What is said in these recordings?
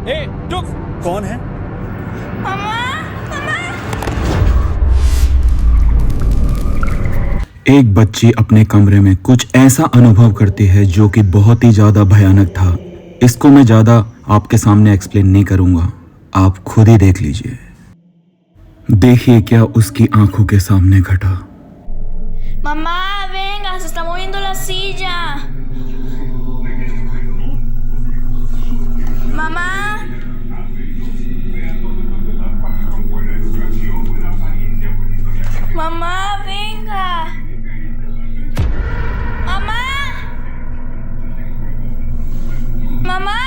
ए, रुक। कौन है? मम्मा, मम्मा। एक बच्ची अपने कमरे में कुछ ऐसा अनुभव करती है जो कि बहुत ही ज्यादा भयानक था। इसको मैं ज्यादा आपके सामने एक्सप्लेन नहीं करूंगा, आप खुद ही देख लीजिए। देखिए क्या उसकी आंखों के सामने घटा। Mamá, venga, se está moviendo la silla. Mamá. Mamá, venga. Mamá. Mamá.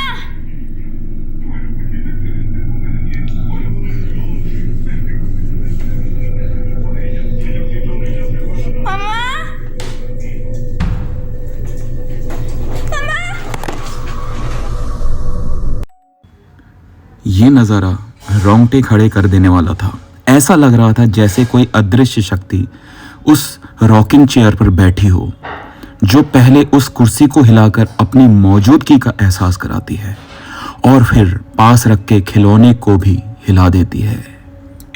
Mamá. ये नज़ारा रोंगटे खड़े कर देने वाला था। ऐसा लग रहा था जैसे कोई अदृश्य शक्ति उस रॉकिंग चेयर पर बैठी हो, जो पहले उस कुर्सी को हिलाकर अपनी मौजूदगी का एहसास कराती है और फिर पास रख के खिलौने को भी हिला देती है।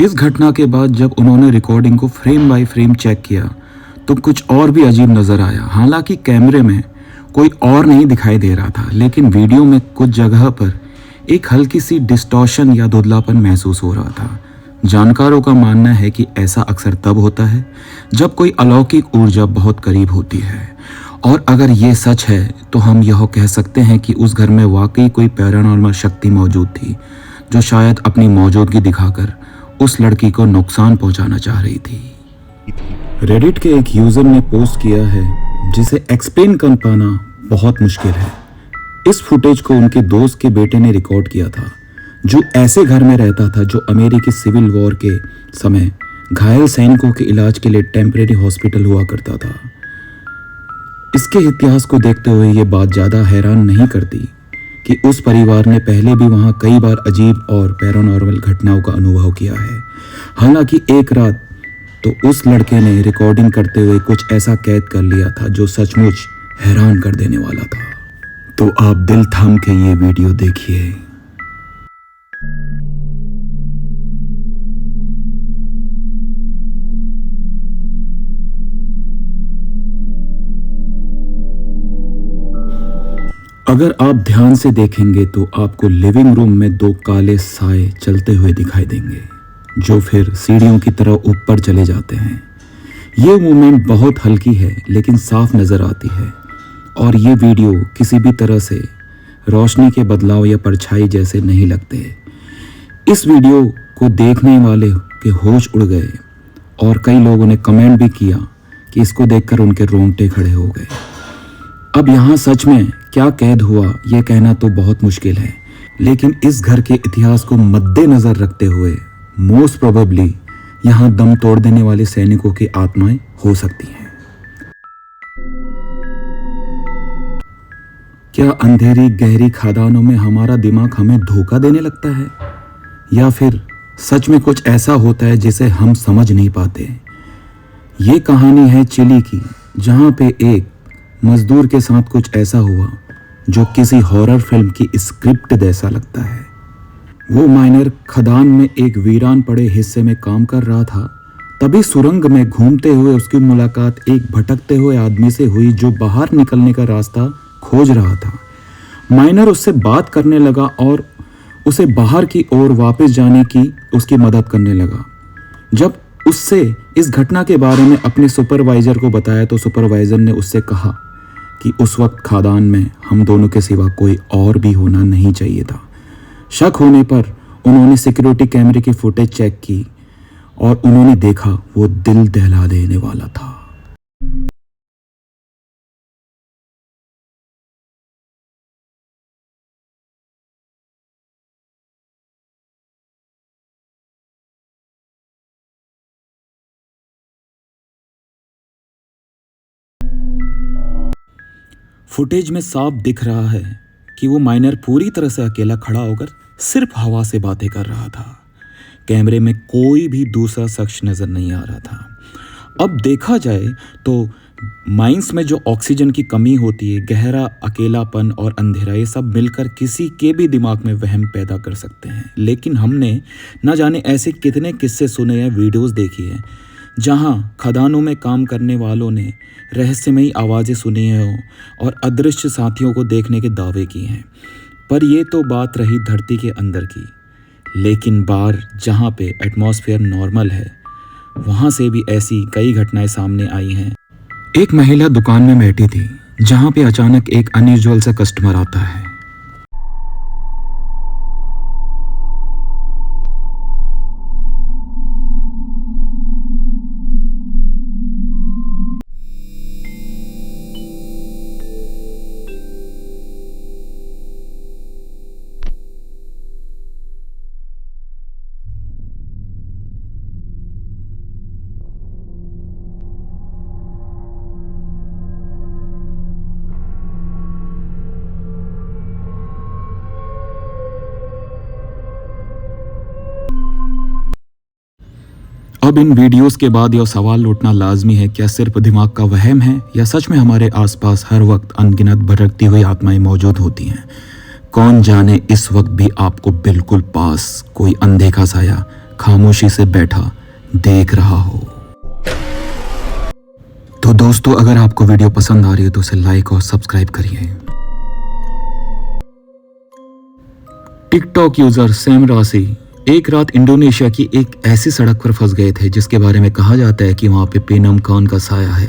इस घटना के बाद जब उन्होंने रिकॉर्डिंग को फ्रेम बाय फ्रेम चेक किया तो कुछ और भी अजीब नज़र आया। हालांकि कैमरे में कोई और नहीं दिखाई दे रहा था, लेकिन वीडियो में कुछ जगह पर एक हल्की सी डिस्टॉर्शन या धुंधलापन महसूस हो रहा था। जानकारों का मानना है कि ऐसा अक्सर तब होता है जब कोई अलौकिक ऊर्जा बहुत करीब होती है, और अगर ये सच है तो हम यह कह सकते हैं कि उस घर में वाकई कोई पैरानॉर्मल शक्ति मौजूद थी, जो शायद अपनी मौजूदगी दिखाकर उस लड़की को नुकसान पहुंचाना चाह रही थी। रेडिट के एक यूजर ने पोस्ट किया है जिसे एक्सप्लेन कर पाना बहुत मुश्किल है। इस फुटेज को उनके दोस्त के बेटे ने रिकॉर्ड किया था, जो ऐसे घर में रहता था जो अमेरिकी सिविल वॉर के समय घायल सैनिकों के इलाज के लिए टेम्परेरी हॉस्पिटल हुआ करता था। इसके इतिहास को देखते हुए ये बात ज़्यादा हैरान नहीं करती कि उस परिवार ने पहले भी वहाँ कई बार अजीब और पैरानॉर्मल घटनाओं का अनुभव किया है। हालांकि एक रात तो उस लड़के ने रिकॉर्डिंग करते हुए कुछ ऐसा कैद कर लिया था जो सचमुच हैरान कर देने वाला था। तो आप दिल थाम के ये वीडियो देखिए। अगर आप ध्यान से देखेंगे तो आपको लिविंग रूम में दो काले साए चलते हुए दिखाई देंगे, जो फिर सीढ़ियों की तरह ऊपर चले जाते हैं। ये मूवमेंट बहुत हल्की है लेकिन साफ नजर आती है, और ये वीडियो किसी भी तरह से रोशनी के बदलाव या परछाई जैसे नहीं लगते। इस वीडियो को देखने वाले के होश उड़ गए और कई लोगों ने कमेंट भी किया कि इसको देखकर उनके रोंगटे खड़े हो गए। अब यहाँ सच में क्या कैद हुआ ये कहना तो बहुत मुश्किल है, लेकिन इस घर के इतिहास को मद्देनजर रखते हुए मोस्ट प्रोबेबली यहाँ दम तोड़ देने वाले सैनिकों की आत्माएं हो सकती हैं। क्या अंधेरी गहरी खदानों में हमारा दिमाग हमें धोखा देने लगता है, या फिर सच में कुछ ऐसा होता है जिसे हम समझ नहीं पाते। ये कहानी है चिली की, जहाँ पे एक मजदूर के साथ कुछ ऐसा हुआ जो किसी हॉरर फिल्म की स्क्रिप्ट जैसा लगता है। वो माइनर खदान में एक वीरान पड़े हिस्से में काम कर रहा था। तभी सुरंग में घूमते हुए उसकी मुलाकात एक भटकते हुए आदमी से हुई जो बाहर निकलने का रास्ता खोज रहा था। माइनर उससे बात करने लगा और उसे बाहर की ओर वापस जाने की उसकी मदद करने लगा। जब उससे इस घटना के बारे में अपने सुपरवाइजर को बताया तो सुपरवाइजर ने उससे कहा कि उस वक्त खादान में हम दोनों के सिवा कोई और भी होना नहीं चाहिए था। शक होने पर उन्होंने सिक्योरिटी कैमरे की फुटेज चेक की और उन्होंने देखा वो दिल दहला देने वाला था। फुटेज में साफ दिख रहा है कि वो माइनर पूरी तरह से अकेला खड़ा होकर सिर्फ हवा से बातें कर रहा था। कैमरे में कोई भी दूसरा शख्स नजर नहीं आ रहा था। अब देखा जाए तो माइंस में जो ऑक्सीजन की कमी होती है, गहरा अकेलापन और अंधेरा, ये सब मिलकर किसी के भी दिमाग में वहम पैदा कर सकते हैं। लेकिन हमने न जाने ऐसे कितने किस्से सुने हैं, वीडियोस देखी हैं जहां खदानों में काम करने वालों ने रहस्यमयी आवाज़ें सुनी हैं और अदृश्य साथियों को देखने के दावे किए हैं। पर ये तो बात रही धरती के अंदर की, लेकिन बाहर जहाँ पे एटमॉस्फेयर नॉर्मल है वहाँ से भी ऐसी कई घटनाएं सामने आई हैं। एक महिला दुकान में बैठी थी जहाँ पे अचानक एक अनयूजुअल सा कस्टमर आता है। अब इन वीडियोस के बाद यह सवाल उठना लाजमी है, क्या सिर्फ दिमाग का वहम है या सच में हमारे आसपास हर वक्त अनगिनत भटकती हुई आत्माएं मौजूद होती हैं। कौन जाने इस वक्त भी आपको बिल्कुल पास कोई अनदेखा साया खामोशी से बैठा देख रहा हो। तो दोस्तों, अगर आपको वीडियो पसंद आ रही है तो उसे लाइक और सब्सक्राइब करिए। टिकटॉक यूजर सैम राशि एक रात इंडोनेशिया की एक ऐसी सड़क पर फंस गए थे जिसके बारे में कहा जाता है कि वहाँ पे पेनम खान का साया है।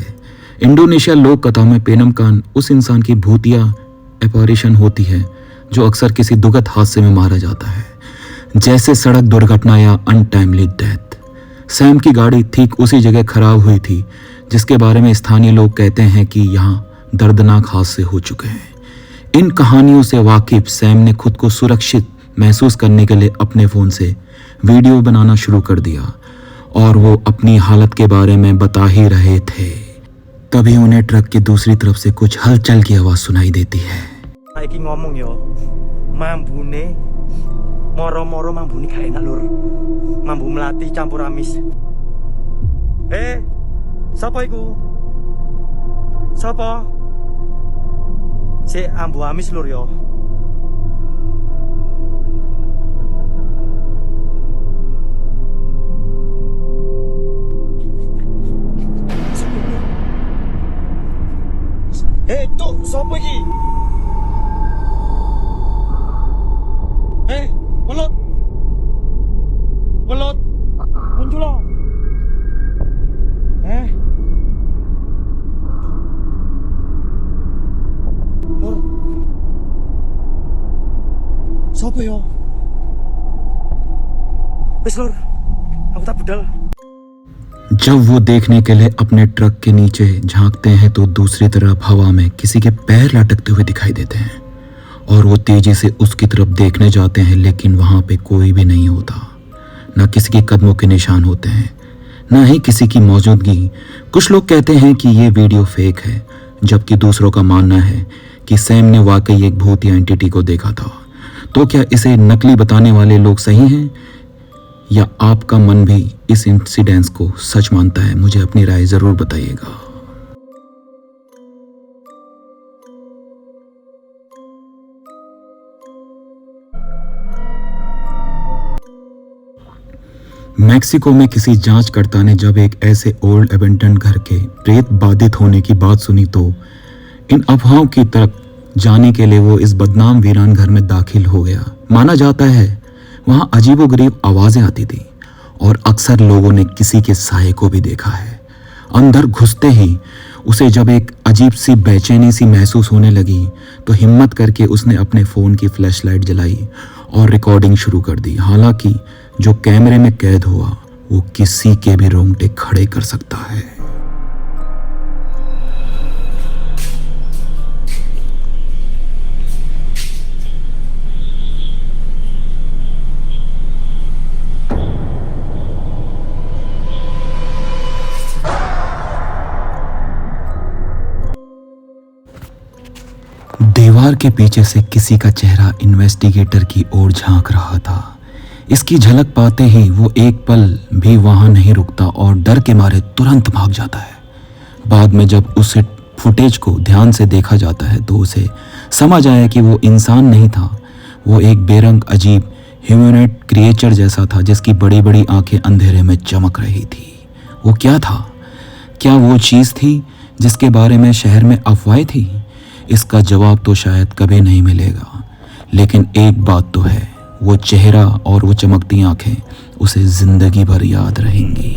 इंडोनेशिया लोक कथा में पेनम खान उस इंसान की भूतिया एपैरिशन होती है जो अक्सर किसी दुखद हादसे में मारा जाता है, जैसे सड़क दुर्घटना या अनटाइमली डेथ। सैम की गाड़ी ठीक उसी जगह खराब हुई थी जिसके बारे में स्थानीय लोग कहते हैं कि यहाँ दर्दनाक हादसे हो चुके हैं। इन कहानियों से वाकिफ सैम ने खुद को सुरक्षित महसूस करने के लिए अपने फ़ोन से वीडियो बनाना शुरू कर दिया और वो अपनी हालत के बारे में बता ही रहे थे। तभी उन्हें ट्रक की दूसरी तरफ से कुछ हलचल की आवाज़ सुनाई देती है। Iki ngomong yo, mambune moro-moro mambune gak enak lur. Mambu melati campur amis. Sapa iku? Sapa? Si ambu amis lur yo. Cuk, sapa iki? Welut. Welut. Muncul lo. Lur. Sapa yo? Wis lur. Aku tak budal. जब वो देखने के लिए अपने truck के नीचे झांकते हैं तो दूसरी तरफ हवा में किसी के पैर लटकते हुए दिखाई देते हैं और वो तेजी से उसकी तरफ देखने जाते हैं, लेकिन वहाँ पे कोई भी नहीं होता। ना किसी के कदमों के निशान होते हैं, ना ही किसी की मौजूदगी। कुछ लोग कहते हैं कि ये वीडियो फेक है, जबकि दूसरों का मानना है कि सैम ने वाकई एक भूतिया एंटिटी को देखा था। तो क्या इसे नकली बताने वाले लोग सही हैं या आपका मन भी इस इंसिडेंस को सच मानता है? मुझे अपनी राय ज़रूर बताइएगा। मैक्सिको में किसी जांचकर्ता ने जब एक ऐसे ओल्ड एबेंडन घर के प्रेत बाधित होने की बात सुनी तो इन अफवाहों की तरफ जाने के लिए वो इस बदनाम वीरान घर में दाखिल हो गया। माना जाता है वहाँ अजीबोगरीब आवाज़ें आती थी और अक्सर लोगों ने किसी के साये को भी देखा है। अंदर घुसते ही उसे जब एक अजीब सी बेचैनी सी महसूस होने लगी तो हिम्मत करके उसने अपने फ़ोन की फ्लैशलाइट जलाई और रिकॉर्डिंग शुरू कर दी। हालांकि जो कैमरे में कैद हुआ वो किसी के भी रोंगटे खड़े कर सकता है। दीवार के पीछे से किसी का चेहरा इन्वेस्टिगेटर की ओर झांक रहा था। इसकी झलक पाते ही वो एक पल भी वहां नहीं रुकता और डर के मारे तुरंत भाग जाता है। बाद में जब उस फुटेज को ध्यान से देखा जाता है तो उसे समझ आया कि वो इंसान नहीं था, वो एक बेरंग अजीब ह्यूमनॉइड क्रिएचर जैसा था जिसकी बड़ी बड़ी आंखें अंधेरे में चमक रही थी। वो क्या था? क्या वो चीज़ थी जिसके बारे में शहर में अफवाहें थी? इसका जवाब तो शायद कभी नहीं मिलेगा, लेकिन एक बात तो है, वो चेहरा और वो चमकती आंखें उसे जिंदगी भर याद रहेंगी।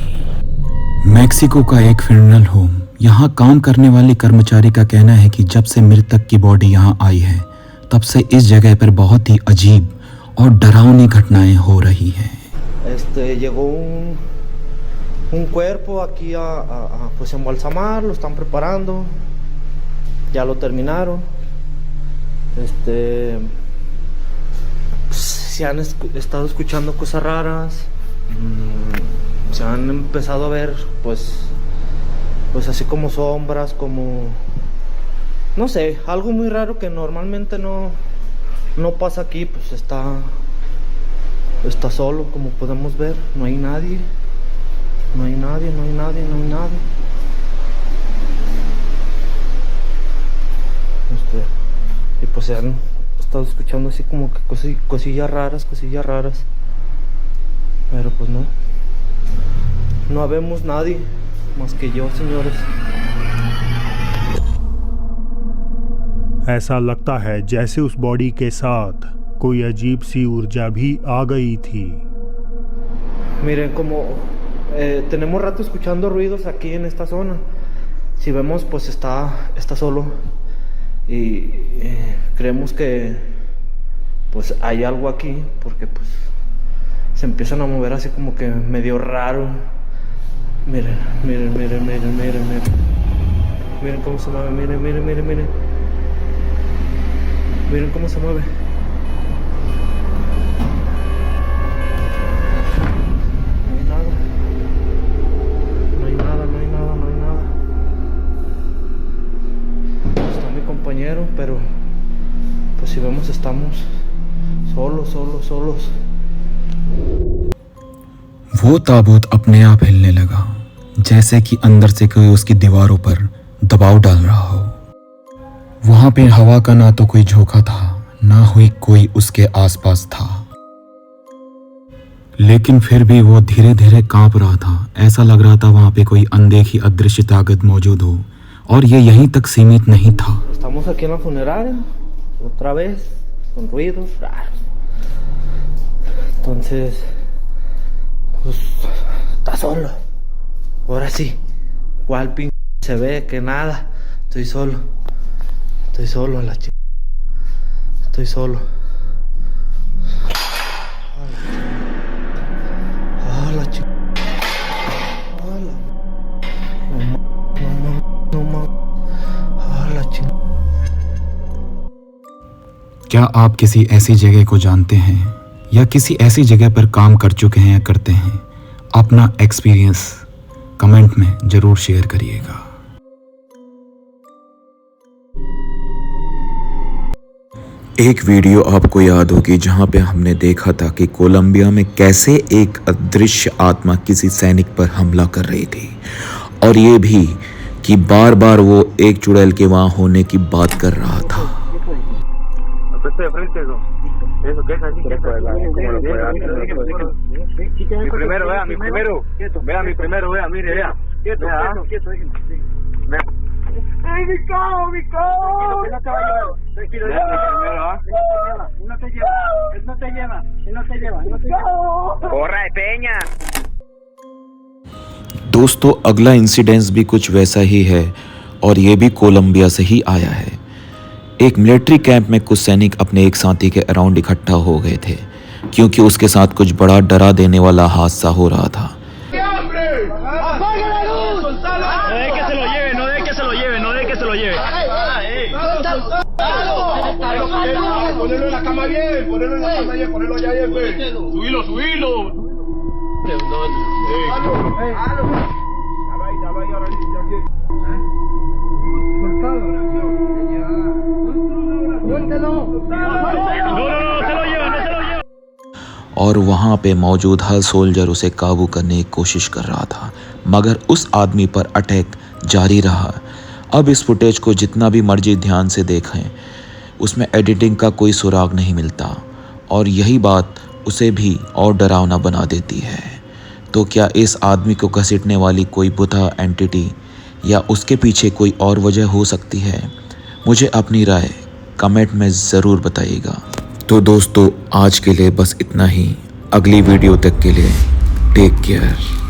मैक्सिको का एक फ्यूनरल होम, यहाँ काम करने वाले कर्मचारी का कहना है कि जब से मृतक की बॉडी यहाँ आई है तब से इस जगह पर बहुत ही अजीब और डरावनी घटनाएं हो रही हैं। Llegó un cuerpo aquí a pues embalsamar, lo están preparando, ya lo terminaron. Se han estado escuchando cosas raras, se han empezado a ver pues así como sombras, como no sé, algo muy raro que normalmente no pasa aquí. Pues está solo, como podemos ver, no hay nadie. No hay nadie, no hay nadie, no hay nadie. Y pues se han estado escuchando así como que cosillas raras. Pero pues no habemos nadie más que yo, señores. ऐसा लगता है जैसे उस body के साथ कोई अजीब सी ऊर्जा भी आ गई थी। Miren, como tenemos rato escuchando ruidos aquí en esta zona. Si vemos, pues está solo y creemos que pues hay algo aquí, porque pues se empiezan a mover así como que medio raro. Miren cómo se mueve, miren cómo se mueve. Pero pues si vemos estamos solos. वो ताबूत अपने आप हिलने लगा, जैसे कि अंदर से कोई उसकी दीवारों पर दबाव डाल रहा हो। वहां पे हवा का ना तो कोई झोंका था, ना ही कोई उसके आसपास था, लेकिन फिर भी वो धीरे धीरे कांप रहा था। ऐसा लग रहा था वहां पे कोई अनदेखी अदृश्य ताकत मौजूद हो, और ये यहीं तक सीमित नहीं था। Estamos aquí en la funeraria, otra vez, con ruidos raros. Entonces, pues, está solo. Ahora sí, ¿cuál pin se ve? Que nada. Estoy solo en la chica. Estoy solo. Hola, chica. Hola. No. Hola, chica. क्या आप किसी ऐसी जगह को जानते हैं या किसी ऐसी जगह पर काम कर चुके हैं या करते हैं? अपना एक्सपीरियंस कमेंट में जरूर शेयर करिएगा। एक वीडियो आपको याद होगी जहां पे हमने देखा था कि कोलंबिया में कैसे एक अदृश्य आत्मा किसी सैनिक पर हमला कर रही थी, और ये भी कि बार बार वो एक चुड़ैल के वहां होने की बात कर रहा था। दोस्तों, अगला इंसिडेंस भी कुछ वैसा ही है, और ये भी कोलंबिया से ही आया है। एक मिलिट्री कैंप में कुछ सैनिक अपने एक साथी के अराउंड इकट्ठा हो गए थे, क्योंकि उसके साथ कुछ बड़ा डरा देने वाला हादसा हो रहा था। और वहां पे मौजूद हर सोल्जर उसे काबू करने की कोशिश कर रहा था, मगर उस आदमी पर अटैक जारी रहा। अब इस फुटेज को जितना भी मर्जी ध्यान से देखें, उसमें एडिटिंग का कोई सुराग नहीं मिलता और यही बात उसे भी और डरावना बना देती है। तो क्या इस आदमी को घसीटने वाली कोई बुता एंटिटी या उसके पीछे कोई और वजह हो सकती है? मुझे अपनी राय कमेंट में ज़रूर बताइएगा। तो दोस्तों, आज के लिए बस इतना ही। अगली वीडियो तक के लिए टेक केयर।